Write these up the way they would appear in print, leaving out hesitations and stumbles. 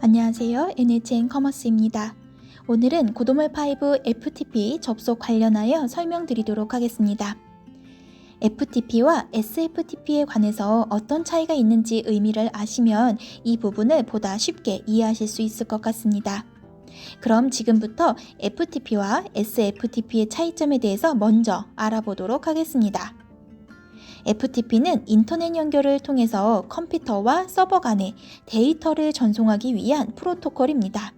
안녕하세요. NHN 커머스입니다. 오늘은 고도몰5 FTP 접속 관련하여 설명드리도록 하겠습니다. FTP와 SFTP에 관해서 어떤 차이가 있는지 의미를 아시면 이 부분을 보다 쉽게 이해하실 수 있을 것 같습니다. 그럼 지금부터 FTP와 SFTP의 차이점에 대해서 먼저 알아보도록 하겠습니다. FTP는 인터넷 연결을 통해서 컴퓨터와 서버 간에 데이터를 전송하기 위한 프로토콜입니다.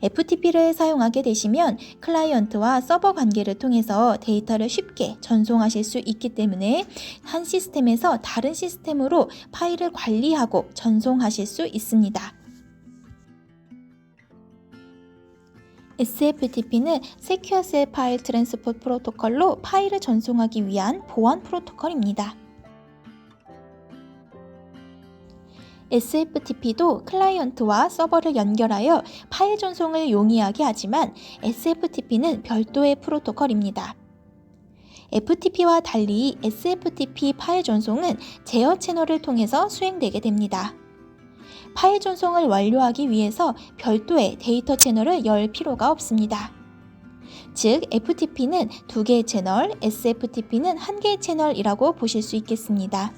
FTP를 사용하게 되시면 클라이언트와 서버 관계를 통해서 데이터를 쉽게 전송하실 수 있기 때문에 한 시스템에서 다른 시스템으로 파일을 관리하고 전송하실 수 있습니다. SFTP는 Secure Cell File Transport 프로토콜로 파일을 전송하기 위한 보안 프로토콜입니다. SFTP도 클라이언트와 서버를 연결하여 파일 전송을 용이하게 하지만 SFTP는 별도의 프로토콜입니다. FTP와 달리 SFTP 파일 전송은 제어 채널을 통해서 수행되게 됩니다. 파일 전송을 완료하기 위해서 별도의 데이터 채널을 열 필요가 없습니다. 즉, FTP는 2개의 채널, SFTP는 1개의 채널이라고 보실 수 있겠습니다.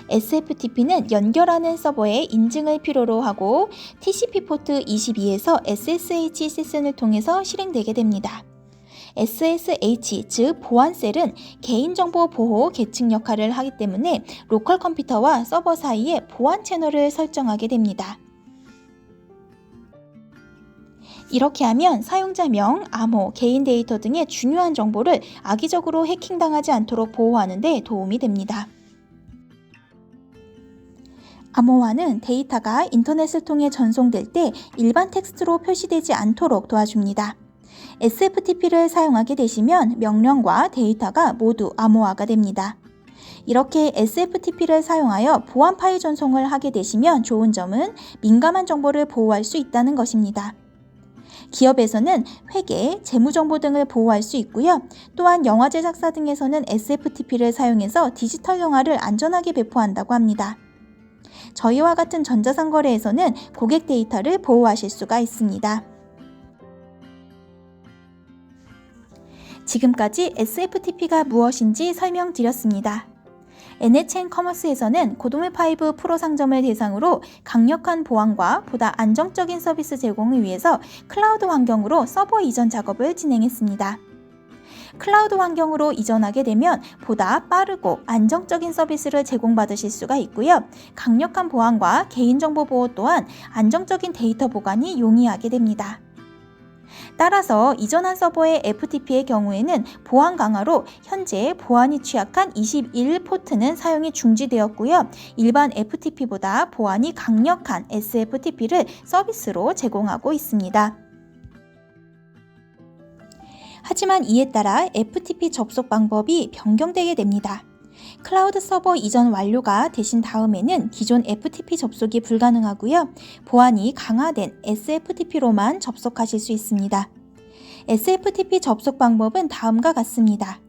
SFTP는 연결하는 서버의 인증을 필요로 하고 TCP 포트 22에서 SSH 세션을 통해서 실행되게 됩니다. SSH, 즉 보안셀은 개인정보 보호 계층 역할을 하기 때문에 로컬 컴퓨터와 서버 사이에 보안 채널을 설정하게 됩니다. 이렇게 하면 사용자명, 암호, 개인 데이터 등의 중요한 정보를 악의적으로 해킹당하지 않도록 보호하는 데 도움이 됩니다. 암호화는 데이터가 인터넷을 통해 전송될 때 일반 텍스트로 표시되지 않도록 도와줍니다. SFTP를 사용하게 되시면 명령과 데이터가 모두 암호화가 됩니다. 이렇게 SFTP를 사용하여 보안 파일 전송을 하게 되시면 좋은 점은 민감한 정보를 보호할 수 있다는 것입니다. 기업에서는 회계, 재무정보 등을 보호할 수 있고요. 또한 영화 제작사 등에서는 SFTP를 사용해서 디지털 영화를 안전하게 배포한다고 합니다. 저희와 같은 전자상거래에서는 고객 데이터를 보호하실 수가 있습니다. 지금까지 SFTP가 무엇인지 설명드렸습니다. NHN 커머스에서는 고도몰5 프로 상점을 대상으로 강력한 보안과 보다 안정적인 서비스 제공을 위해서 클라우드 환경으로 서버 이전 작업을 진행했습니다. 클라우드 환경으로 이전하게 되면 보다 빠르고 안정적인 서비스를 제공받으실 수가 있고요. 강력한 보안과 개인정보 보호 또한 안정적인 데이터 보관이 용이하게 됩니다. 따라서 이전한 서버의 FTP의 경우에는 보안 강화로 현재 보안이 취약한 21포트는 사용이 중지되었고요. 일반 FTP보다 보안이 강력한 SFTP를 서비스로 제공하고 있습니다. 하지만 이에 따라 FTP 접속 방법이 변경되게 됩니다. 클라우드 서버 이전 완료가 되신 다음에는 기존 FTP 접속이 불가능하고요. 보안이 강화된 SFTP로만 접속하실 수 있습니다. SFTP 접속 방법은 다음과 같습니다.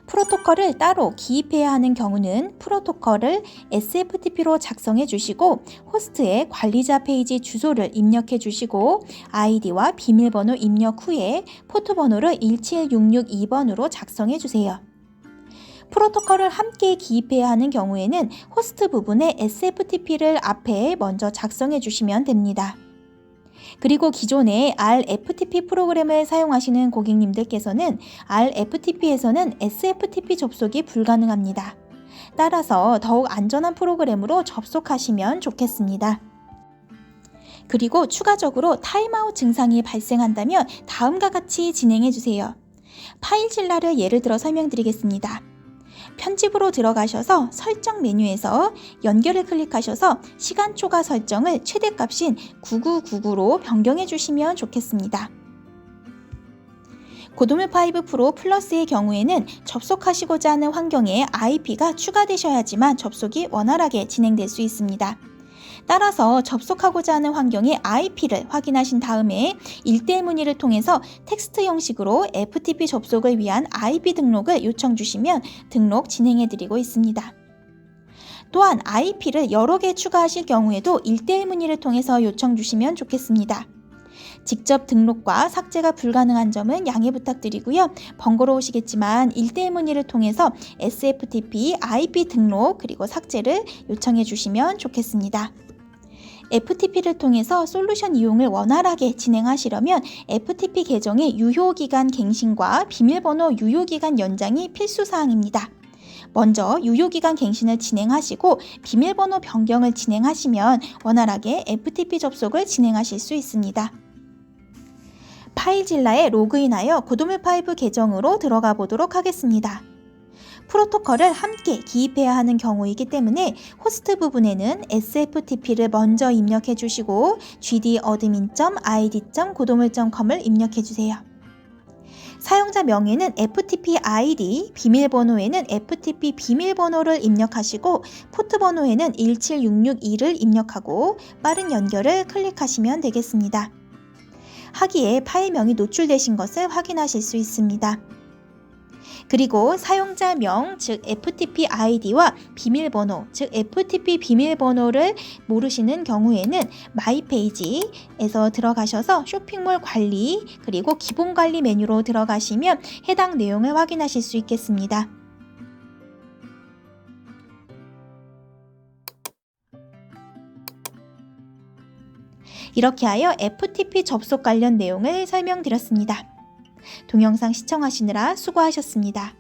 프로토콜을 따로 기입해야 하는 경우는 프로토콜을 SFTP로 작성해 주시고 호스트의 관리자 페이지 주소를 입력해 주시고 아이디와 비밀번호 입력 후에 포트 번호를 17662번으로 작성해 주세요. 프로토콜을 함께 기입해야 하는 경우에는 호스트 부분에 SFTP를 앞에 먼저 작성해 주시면 됩니다. 그리고 기존의 RFTP 프로그램을 사용하시는 고객님들께서는 RFTP에서는 SFTP 접속이 불가능합니다. 따라서 더욱 안전한 프로그램으로 접속하시면 좋겠습니다. 그리고 추가적으로 타임아웃 증상이 발생한다면 다음과 같이 진행해 주세요. 파일질라를 예를 들어 설명드리겠습니다. 편집으로 들어가셔서 설정 메뉴에서 연결을 클릭하셔서 시간 초과 설정을 최대값인 9999로 변경해 주시면 좋겠습니다. 고도몰5 프로 플러스의 경우에는 접속하시고자 하는 환경에 IP가 추가되셔야지만 접속이 원활하게 진행될 수 있습니다. 따라서 접속하고자 하는 환경의 IP를 확인하신 다음에 일대일 문의를 통해서 텍스트 형식으로 FTP 접속을 위한 IP 등록을 요청 주시면 등록 진행해 드리고 있습니다. 또한 IP를 여러 개 추가하실 경우에도 1:1 문의를 통해서 요청 주시면 좋겠습니다. 직접 등록과 삭제가 불가능한 점은 양해 부탁드리고요. 번거로우시겠지만 1:1 문의를 통해서 SFTP IP 등록 그리고 삭제를 요청해 주시면 좋겠습니다. FTP를 통해서 솔루션 이용을 원활하게 진행하시려면 FTP 계정의 유효기간 갱신과 비밀번호 유효기간 연장이 필수사항입니다. 먼저 유효기간 갱신을 진행하시고 비밀번호 변경을 진행하시면 원활하게 FTP 접속을 진행하실 수 있습니다. 파일질라에 로그인하여 고도물5 계정으로 들어가 보도록 하겠습니다. 프로토콜을 함께 기입해야 하는 경우이기 때문에 호스트 부분에는 SFTP를 먼저 입력해 주시고 gdadmin.id.godomul.com을 입력해 주세요. 사용자 명의는 FTP ID, 비밀번호에는 FTP 비밀번호를 입력하시고 포트 번호에는 17662를 입력하고 빠른 연결을 클릭하시면 되겠습니다. 하기에 파일명이 노출되신 것을 확인하실 수 있습니다. 그리고 사용자명, 즉 FTP ID와 비밀번호, 즉 FTP 비밀번호를 모르시는 경우에는 마이 페이지에서 들어가셔서 쇼핑몰 관리, 그리고 기본 관리 메뉴로 들어가시면 해당 내용을 확인하실 수 있겠습니다. 이렇게 하여 FTP 접속 관련 내용을 설명드렸습니다. 동영상 시청하시느라 수고하셨습니다.